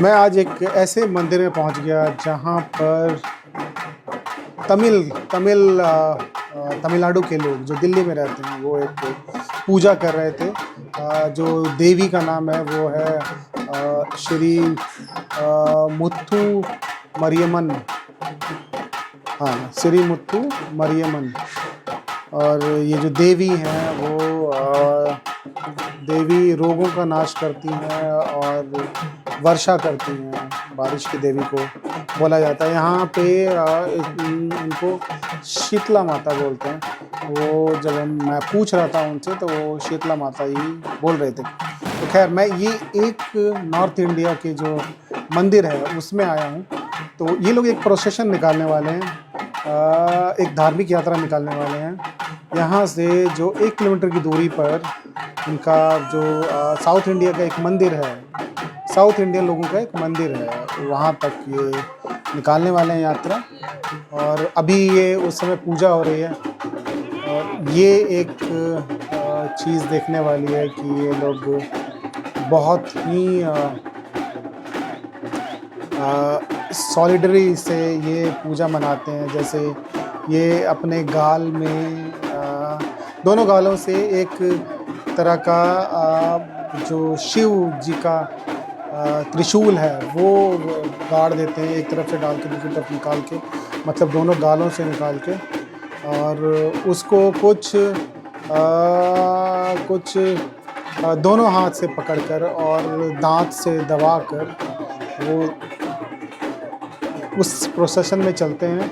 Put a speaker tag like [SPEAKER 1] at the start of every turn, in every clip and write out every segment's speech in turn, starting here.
[SPEAKER 1] मैं आज एक ऐसे मंदिर में पहुंच गया जहां पर तमिल तमिल तमिलनाडु के लोग जो दिल्ली में रहते हैं वो एक पूजा कर रहे थे। जो देवी का नाम है वो है श्री मुत्थु मरियमन। हाँ, श्री मुत्थु मरियमन। और ये जो देवी हैं वो देवी रोगों का नाश करती हैं और वर्षा करती हैं। बारिश की देवी को बोला जाता है। यहाँ पे इनको शीतला माता बोलते हैं। वो जब मैं पूछ रहा था उनसे तो वो शीतला माता ही बोल रहे थे। तो खैर, मैं ये एक नॉर्थ इंडिया के जो मंदिर है उसमें आया हूँ। तो ये लोग एक प्रोसेशन निकालने वाले हैं, एक धार्मिक यात्रा निकालने वाले हैं। यहाँ से जो 1 किलोमीटर की दूरी पर इनका जो साउथ इंडिया का एक मंदिर है, साउथ इंडियन लोगों का एक मंदिर है, वहाँ तक ये निकालने वाले हैं यात्रा। और अभी ये उस समय पूजा हो रही है। और ये एक चीज़ देखने वाली है कि ये लोग बहुत ही सॉलिडरी से ये पूजा मनाते हैं। जैसे ये अपने गाल में दोनों गालों से एक तरह का जो शिव जी का त्रिशूल है वो गाड़ देते हैं, एक तरफ से डाल के दूसरी तरफ निकाल के, मतलब दोनों गालों से निकाल के। और उसको कुछ दोनों हाथ से पकड़कर और दांत से दबाकर वो उस प्रोसेशन में चलते हैं।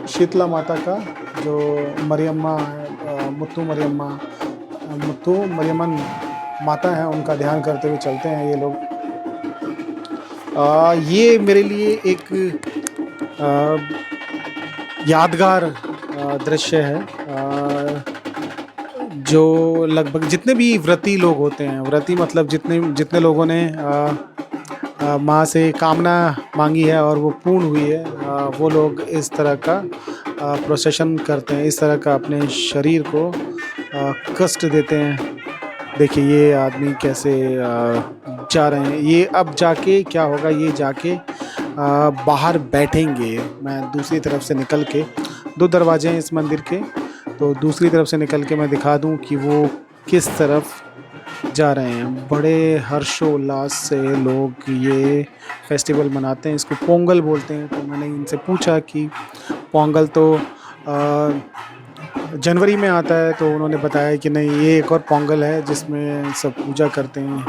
[SPEAKER 1] शीतला माता का जो मरियम्मा है, मुत्थु मरियमन माता हैं, उनका ध्यान करते हुए चलते हैं ये लोग। ये मेरे लिए एक यादगार दृश्य है। जो लगभग जितने भी व्रती लोग होते हैं, व्रती मतलब जितने लोगों ने माँ से कामना मांगी है और वो पूर्ण हुई है, वो लोग इस तरह का प्रोसेशन करते हैं, इस तरह का अपने शरीर को कष्ट देते हैं। देखिए ये आदमी कैसे जा रहे हैं। ये अब जाके क्या होगा, ये जाके बाहर बैठेंगे। मैं दूसरी तरफ से निकल के, 2 दरवाजे हैं इस मंदिर के, तो दूसरी तरफ से निकल के मैं दिखा दूं कि वो किस तरफ जा रहे हैं। बड़े हर्षोल्लास से लोग ये फेस्टिवल मनाते हैं। इसको पोंगल बोलते हैं। तो मैंने इनसे पूछा कि पोंगल तो जनवरी में आता है, तो उन्होंने बताया कि नहीं, ये एक और पोंगल है जिसमें सब पूजा करते हैं।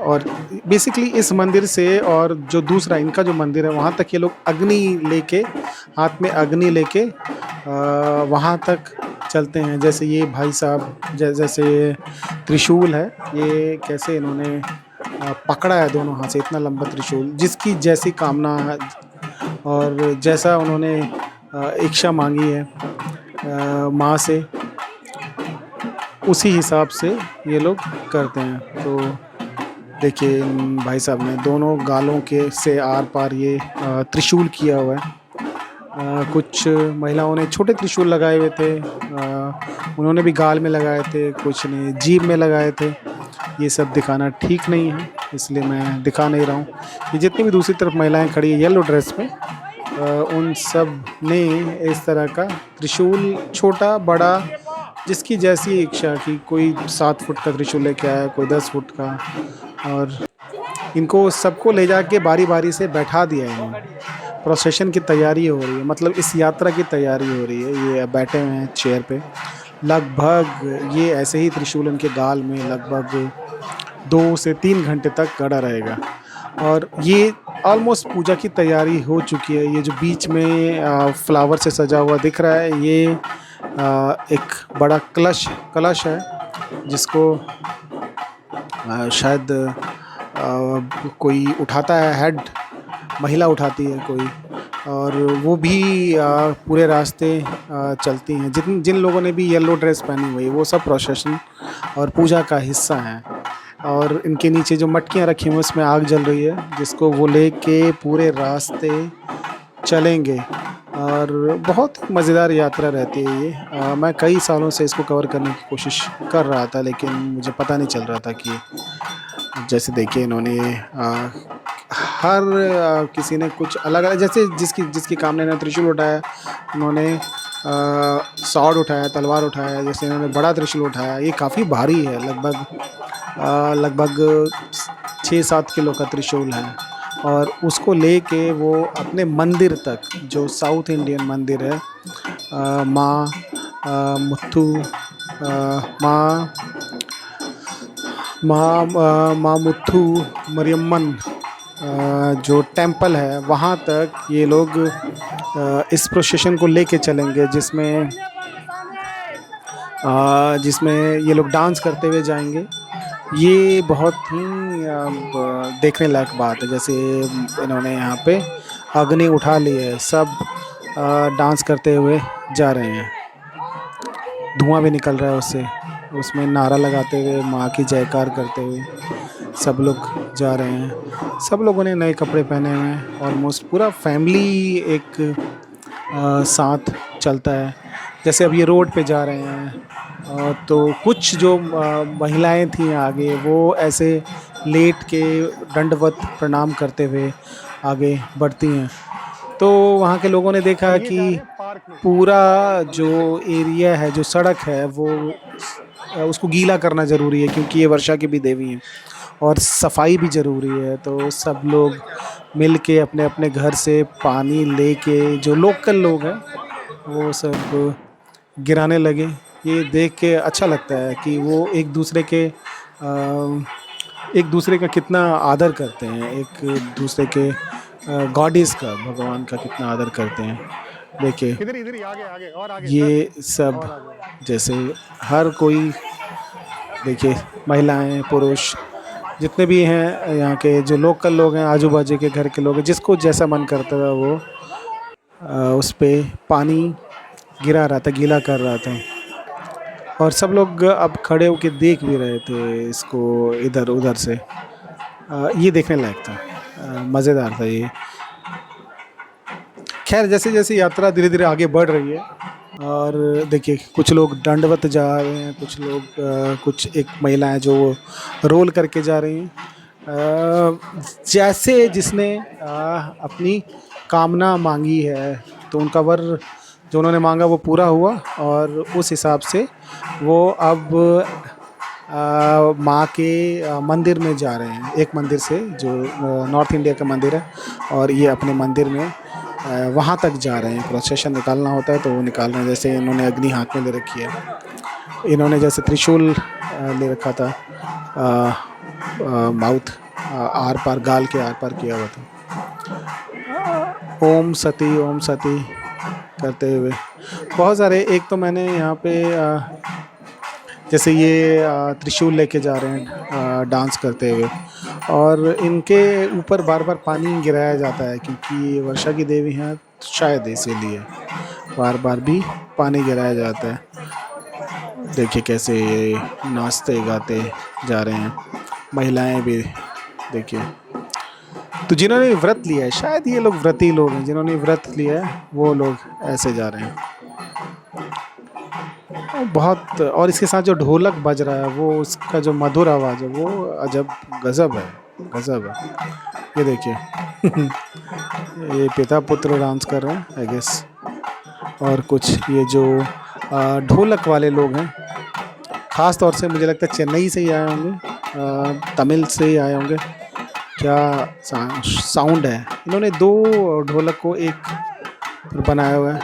[SPEAKER 1] और बेसिकली इस मंदिर से और जो दूसरा इनका जो मंदिर है वहाँ तक ये लोग अग्नि लेके, हाथ में अग्नि लेके वहाँ तक चलते हैं। जैसे ये भाई साहब, जैसे ये त्रिशूल है, ये कैसे इन्होंने पकड़ा है दोनों हाथ से, इतना लंबा त्रिशूल, जिसकी जैसी कामना है और जैसा उन्होंने इच्छा मांगी है माँ से, उसी हिसाब से ये लोग करते हैं। तो देखिए इन भाई साहब ने दोनों गालों के से आर पार ये त्रिशूल किया हुआ है। कुछ महिलाओं ने छोटे त्रिशूल लगाए हुए थे, उन्होंने भी गाल में लगाए थे, कुछ ने जीभ में लगाए थे। ये सब दिखाना ठीक नहीं है, इसलिए मैं दिखा नहीं रहा हूँ। ये जितनी भी दूसरी तरफ महिलाएं खड़ी है येलो ड्रेस में, उन सब ने इस तरह का त्रिशूल, छोटा बड़ा जिसकी जैसी इच्छा की, कोई 7 फुट का त्रिशूल लेके आया, कोई 10 फुट का, और इनको सबको ले जाके बारी बारी से बैठा दिया है। प्रोसेशन की तैयारी हो रही है, मतलब इस यात्रा की तैयारी हो रही है। ये बैठे हुए हैं चेयर पे। लगभग ये ऐसे ही त्रिशूल उनके गाल में लगभग 2 से 3 घंटे तक गड़ा रहेगा। और ये ऑलमोस्ट पूजा की तैयारी हो चुकी है। ये जो बीच में फ्लावर से सजा हुआ दिख रहा है, ये एक बड़ा कलश है, जिसको शायद कोई उठाता है, हेड महिला उठाती है कोई, और वो भी पूरे रास्ते चलती हैं। जिन लोगों ने भी येलो ड्रेस पहनी हुई है वो सब प्रोसेशन और पूजा का हिस्सा हैं। और इनके नीचे जो मटकियाँ रखी हुई हैं उसमें आग जल रही है, जिसको वो लेके पूरे रास्ते चलेंगे। और बहुत मज़ेदार यात्रा रहती है ये। मैं कई सालों से इसको कवर करने की कोशिश कर रहा था, लेकिन मुझे पता नहीं चल रहा था कि जैसे देखिए इन्होंने हर किसी ने कुछ अलग अलग, जैसे जिसकी जिसकी कामने ने त्रिशूल उठाया, उन्होंने सॉर्ड उठाया, तलवार उठाया, जैसे इन्होंने बड़ा त्रिशूल उठाया। ये काफ़ी भारी है, लगभग 6-7 किलो का त्रिशूल है। और उसको लेके वो अपने मंदिर तक, जो साउथ इंडियन मंदिर है, माँ मुथु माँ माँ मुथु मरियम्मन जो टेंपल है, वहाँ तक ये लोग इस प्रोसेशन को लेके चलेंगे, जिसमें ये लोग डांस करते हुए जाएंगे। ये बहुत ही देखने लायक बात है। जैसे इन्होंने यहाँ पे अग्नि उठा ली है, सब डांस करते हुए जा रहे हैं, धुआं भी निकल रहा है उससे, उसमें नारा लगाते हुए, माँ की जयकार करते हुए सब लोग जा रहे हैं। सब लोगों ने नए कपड़े पहने हुए हैं, ऑलमोस्ट पूरा फैमिली एक साथ चलता है। जैसे अब ये रोड पे जा रहे हैं, तो कुछ जो महिलाएं थी आगे, वो ऐसे लेट के दंडवत प्रणाम करते हुए आगे बढ़ती हैं। तो वहाँ के लोगों ने देखा कि पूरा जो एरिया है, जो सड़क है, वो उसको गीला करना ज़रूरी है, क्योंकि ये वर्षा की भी देवी हैं और सफाई भी ज़रूरी है। तो सब लोग मिल के अपने अपने घर से पानी लेके, जो लोकल लोग हैं वो सब गिराने लगे। ये देख के अच्छा लगता है कि वो एक दूसरे का कितना आदर करते हैं, एक दूसरे के गॉडेस का, भगवान का कितना आदर करते हैं। देखिए ये सब, जैसे हर कोई, देखिए महिलाएं, पुरुष, जितने भी हैं यहाँ के जो लोकल लोग हैं, आजू बाजू के घर के लोग हैं, जिसको जैसा मन करता था वो उस पे पानी गिरा रहा था, गीला कर रहा था। और सब लोग अब खड़े होकर देख भी रहे थे इसको इधर उधर से। ये देखने लायक था, मज़ेदार था ये। खैर, जैसे जैसे यात्रा धीरे धीरे आगे बढ़ रही है, और देखिए कुछ लोग दंडवत जा रहे हैं, कुछ लोग कुछ एक महिलाएं जो रोल करके जा रही हैं। जैसे जिसने अपनी कामना मांगी है, तो उनका वर जो उन्होंने मांगा वो पूरा हुआ, और उस हिसाब से वो अब माँ के मंदिर में जा रहे हैं। एक मंदिर से, जो नॉर्थ इंडिया का मंदिर है, और ये अपने मंदिर में वहाँ तक जा रहे हैं। प्रोसेशन निकालना होता है तो वो निकाल रहे हैं। जैसे इन्होंने अग्नि हाथ में ले रखी है, इन्होंने जैसे त्रिशूल ले रखा था, माउथ आर पार, गाल के आर पार किया हुआ था, ओम सती करते हुए। बहुत सारे, एक तो मैंने यहाँ पे जैसे ये त्रिशूल लेके जा रहे हैं डांस करते हुए, और इनके ऊपर बार बार पानी गिराया जाता है, क्योंकि ये वर्षा की देवी हैं, शायद इसीलिए बार बार भी पानी गिराया जाता है। देखिए कैसे ये नाचते गाते जा रहे हैं, महिलाएं भी देखिए। तो जिन्होंने व्रत लिया है, शायद ये लोग व्रती लोग हैं, जिन्होंने व्रत लिया है वो लोग ऐसे जा रहे हैं। बहुत, और इसके साथ जो ढोलक बज रहा है, वो उसका जो मधुर आवाज़ है, वो अजब गज़ब है, गज़ब है। ये देखिए ये पिता पुत्र डांस कर रहे हैं आई गेस। और कुछ ये जो ढोलक वाले लोग हैं, ख़ास तौर से मुझे लगता है चेन्नई से ही आए होंगे, तमिल से ही आए होंगे। क्या साउंड है, इन्होंने 2 ढोलक को एक बनाया हुआ है,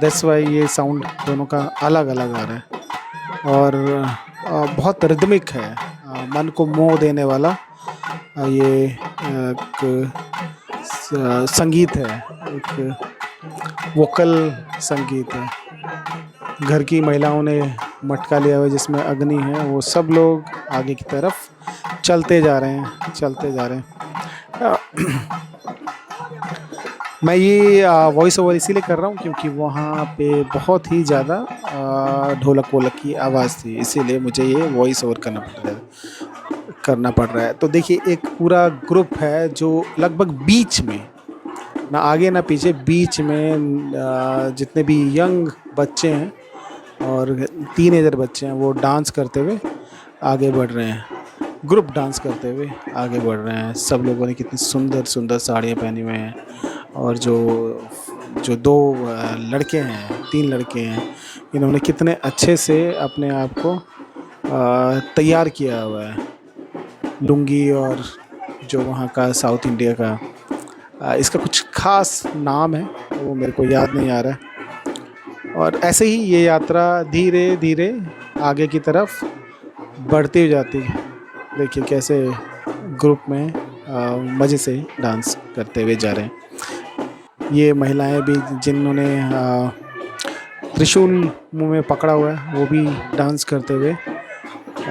[SPEAKER 1] दैट्स वाई ये साउंड दोनों का अलग अलग आ रहा है। और बहुत रिदमिक है, मन को मोह देने वाला ये एक संगीत है, एक वोकल संगीत है। घर की महिलाओं ने मटका लिया हुआ जिसमें अग्नि है, वो सब लोग आगे की तरफ चलते जा रहे हैं। मैं ये वॉइस ओवर इसीलिए कर रहा हूँ क्योंकि वहाँ पे बहुत ही ज़्यादा ढोलक वोलक की आवाज़ थी, इसीलिए मुझे ये वॉइस ओवर करना पड़ रहा है। तो देखिए एक पूरा ग्रुप है जो लगभग बीच में, ना आगे ना पीछे, बीच में जितने भी यंग बच्चे हैं और टीनेजर बच्चे हैं, वो डांस करते हुए आगे बढ़ रहे हैं। ग्रुप डांस करते हुए आगे बढ़ रहे हैं। सब लोगों ने कितनी सुंदर सुंदर साड़ियाँ पहनी हुए हैं, और जो जो दो लड़के हैं, 3 लड़के हैं, इन्होंने कितने अच्छे से अपने आप को तैयार किया हुआ है। लुंगी, और जो वहाँ का साउथ इंडिया का इसका कुछ खास नाम है, वो मेरे को याद नहीं आ रहा है। और ऐसे ही ये यात्रा धीरे धीरे आगे की तरफ बढ़ती हो जाती है। देखिए कैसे ग्रुप में मज़े से डांस करते हुए जा रहे हैं। ये महिलाएं भी जिन्होंने त्रिशूल मुंह में पकड़ा हुआ है, वो भी डांस करते हुए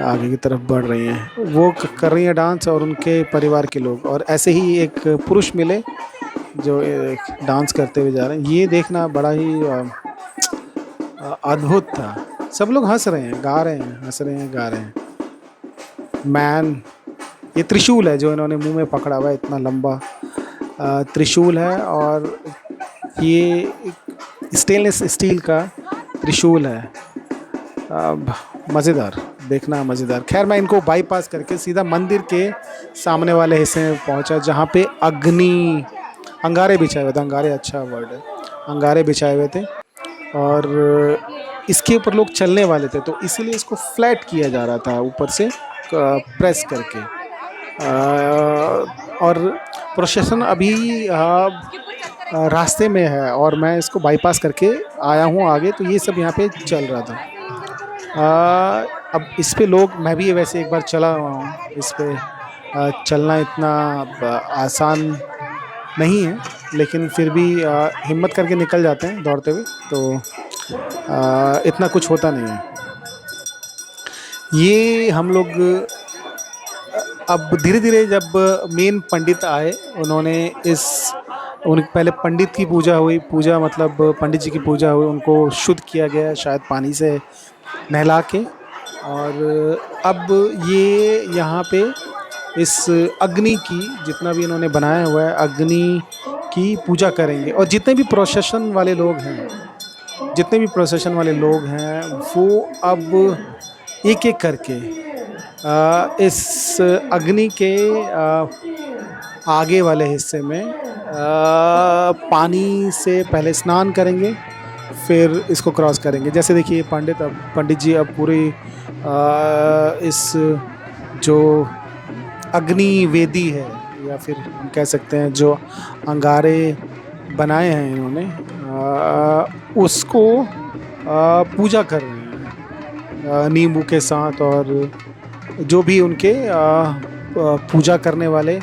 [SPEAKER 1] आगे की तरफ बढ़ रही हैं। वो कर रही हैं डांस, और उनके परिवार के लोग। और ऐसे ही एक पुरुष मिले जो डांस करते हुए जा रहे हैं। ये देखना बड़ा ही अद्भुत था। सब लोग हंस रहे हैं, गा रहे हैं, हंस रहे हैं, गा रहे हैं। मैन, ये त्रिशूल है जो इन्होंने मुंह में पकड़ा हुआ है, इतना लंबा त्रिशूल है। और ये स्टेनलेस स्टील का त्रिशूल है। मज़ेदार, देखना मज़ेदार। खैर, मैं इनको बाईपास करके सीधा मंदिर के सामने वाले हिस्से में पहुंचा, जहाँ पे अंगारे बिछाए हुए थे। अंगारे अच्छा वर्ड है, अंगारे बिछाए हुए थे, और इसके ऊपर लोग चलने वाले थे, तो इसीलिए इसको फ्लैट किया जा रहा था ऊपर से प्रेस करके। और प्रोसेशन अभी रास्ते में है, और मैं इसको बाईपास करके आया हूँ आगे, तो ये सब यहाँ पे चल रहा था। अब इस पे लोग, मैं भी वैसे एक बार चला हुआ हूँ इस पे। चलना इतना आसान नहीं है, लेकिन फिर भी हिम्मत करके निकल जाते हैं दौड़ते हुए, तो इतना कुछ होता नहीं है। ये हम लोग अब धीरे धीरे, जब मेन पंडित आए, उन्होंने पहले पंडित की पूजा हुई। पूजा मतलब पंडित जी की पूजा हुई, उनको शुद्ध किया गया शायद पानी से नहला के। और अब ये यहाँ पे इस अग्नि की, जितना भी इन्होंने बनाया हुआ है, अग्नि की पूजा करेंगे। और जितने भी प्रोसेशन वाले लोग हैं, वो अब एक एक करके इस अग्नि के आगे वाले हिस्से में पानी से पहले स्नान करेंगे, फिर इसको क्रॉस करेंगे। जैसे देखिए पंडित जी अब पूरी इस जो अग्नि वेदी है, या फिर हम कह सकते हैं जो अंगारे बनाए हैं इन्होंने, उसको पूजा कर रहे हैं नींबू के साथ, और जो भी उनके पूजा करने वाले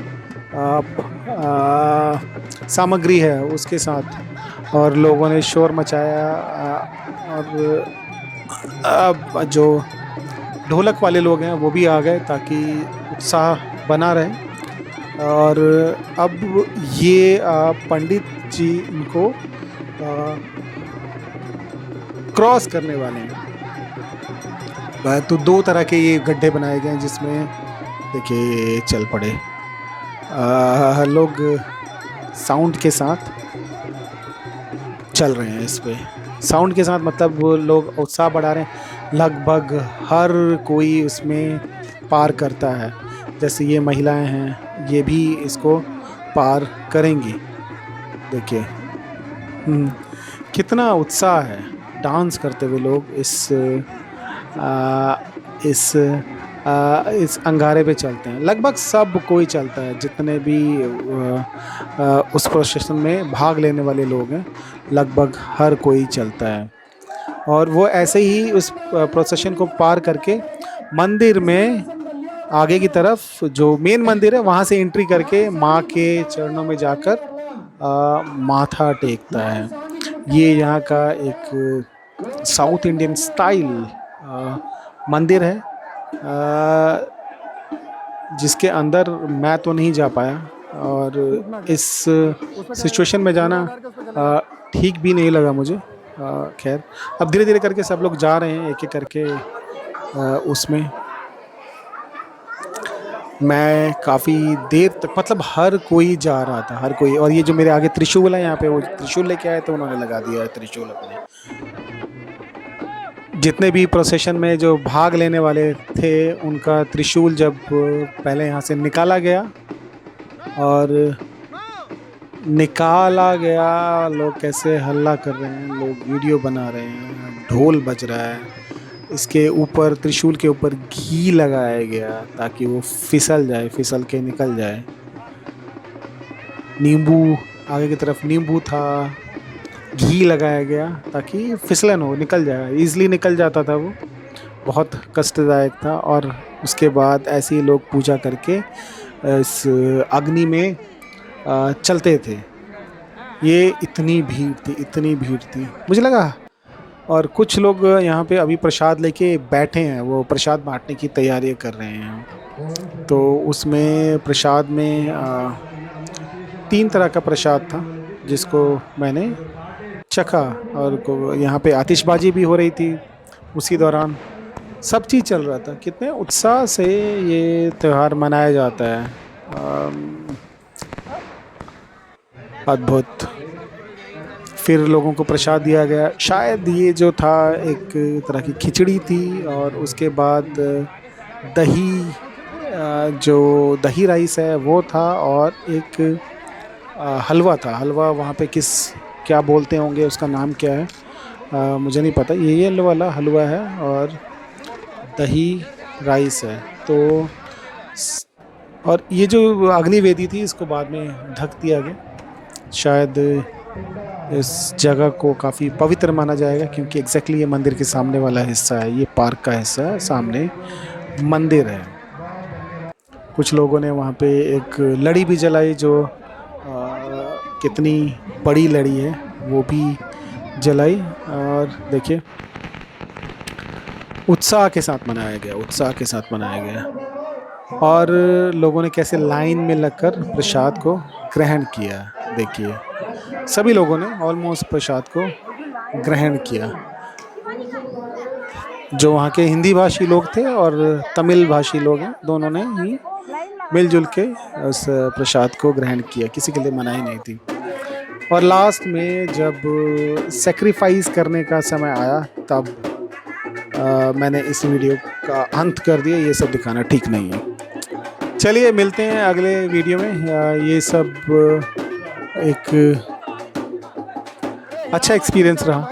[SPEAKER 1] सामग्री है उसके साथ। और लोगों ने शोर मचाया, और अब जो ढोलक वाले लोग हैं वो भी आ गए, ताकि उत्साह बना रहे। और अब ये पंडित जी इनको क्रॉस करने वाले हैं। तो 2 तरह के ये गड्ढे बनाए गए हैं, जिसमें देखिए चल पड़े लोग साउंड के साथ चल रहे हैं। इस पे साउंड के साथ मतलब वो लोग उत्साह बढ़ा रहे हैं। लगभग हर कोई उसमें पार करता है। जैसे ये महिलाएं हैं, ये भी इसको पार करेंगी। देखिए कितना उत्साह है। डांस करते हुए लोग इस अंगारे पे चलते हैं। लगभग सब कोई चलता है, जितने भी उस प्रोसेशन में भाग लेने वाले लोग हैं, लगभग हर कोई चलता है। और वो ऐसे ही उस प्रोसेशन को पार करके मंदिर में आगे की तरफ, जो मेन मंदिर है, वहाँ से एंट्री करके माँ के चरणों में जाकर माथा टेकता है। ये यहाँ का एक साउथ इंडियन स्टाइल मंदिर है, जिसके अंदर मैं तो नहीं जा पाया, और इस सिचुएशन में जाना ठीक भी नहीं लगा मुझे। खैर, अब धीरे धीरे करके सब लोग जा रहे हैं एक एक करके उसमें। मैं काफ़ी देर तक, मतलब हर कोई जा रहा था, हर कोई। और ये जो मेरे आगे त्रिशूल है, यहाँ पे वो त्रिशूल लेके आए, तो उन्होंने लगा दिया है त्रिशूल अपने। जितने भी प्रोसेशन में जो भाग लेने वाले थे उनका त्रिशूल जब पहले यहाँ से निकाला गया और निकाला गया, लोग कैसे हल्ला कर रहे हैं, लोग वीडियो बना रहे हैं, ढोल बज रहा है। इसके ऊपर, त्रिशूल के ऊपर घी लगाया गया ताकि वो फिसल जाए, फिसल के निकल जाए। नींबू, आगे की तरफ नींबू था, घी लगाया गया ताकि फिसलन हो, निकल जाए, ईज़िली निकल जाता था वो। बहुत कष्टदायक था। और उसके बाद ऐसे ही लोग पूजा करके इस अग्नि में चलते थे। ये इतनी भीड़ थी मुझे लगा। और कुछ लोग यहाँ पे अभी प्रसाद लेके बैठे हैं, वो प्रसाद बांटने की तैयारी कर रहे हैं। तो उसमें प्रसाद में 3 तरह का प्रसाद था जिसको मैंने चखा। और यहाँ पे आतिशबाजी भी हो रही थी उसी दौरान, सब चीज़ चल रहा था। कितने उत्साह से ये त्यौहार मनाया जाता है, अद्भुत। फिर लोगों को प्रसाद दिया गया। शायद ये जो था एक तरह की खिचड़ी थी, और उसके बाद दही, जो दही राइस है वो था, और एक हलवा था। हलवा वहाँ पे क्या बोलते होंगे, उसका नाम क्या है मुझे नहीं पता। ये वाला हलवा है और दही राइस है। तो और ये जो अग्नि वेदी थी इसको बाद में ढक दिया गया। शायद इस जगह को काफ़ी पवित्र माना जाएगा क्योंकि एग्जैक्टली ये मंदिर के सामने वाला हिस्सा है, ये पार्क का हिस्सा है, सामने मंदिर है। कुछ लोगों ने वहाँ पे एक लड़ी भी जलाई, जो कितनी बड़ी लड़ी है वो भी जलाई। और देखिए उत्साह के साथ मनाया गया, और लोगों ने कैसे लाइन में लगकर प्रसाद को ग्रहण किया। देखिए सभी लोगों ने ऑलमोस्ट प्रसाद को ग्रहण किया। जो वहाँ के हिंदी भाषी लोग थे और तमिल भाषी लोग हैं, दोनों ने ही मिलजुल के उस प्रसाद को ग्रहण किया, किसी के लिए मनाही नहीं थी। और लास्ट में जब सेक्रीफाइस करने का समय आया तब मैंने इस वीडियो का अंत कर दिया। ये सब दिखाना ठीक नहीं है। चलिए मिलते हैं अगले वीडियो में। ये सब एक अच्छा एक्सपीरियंस रहा।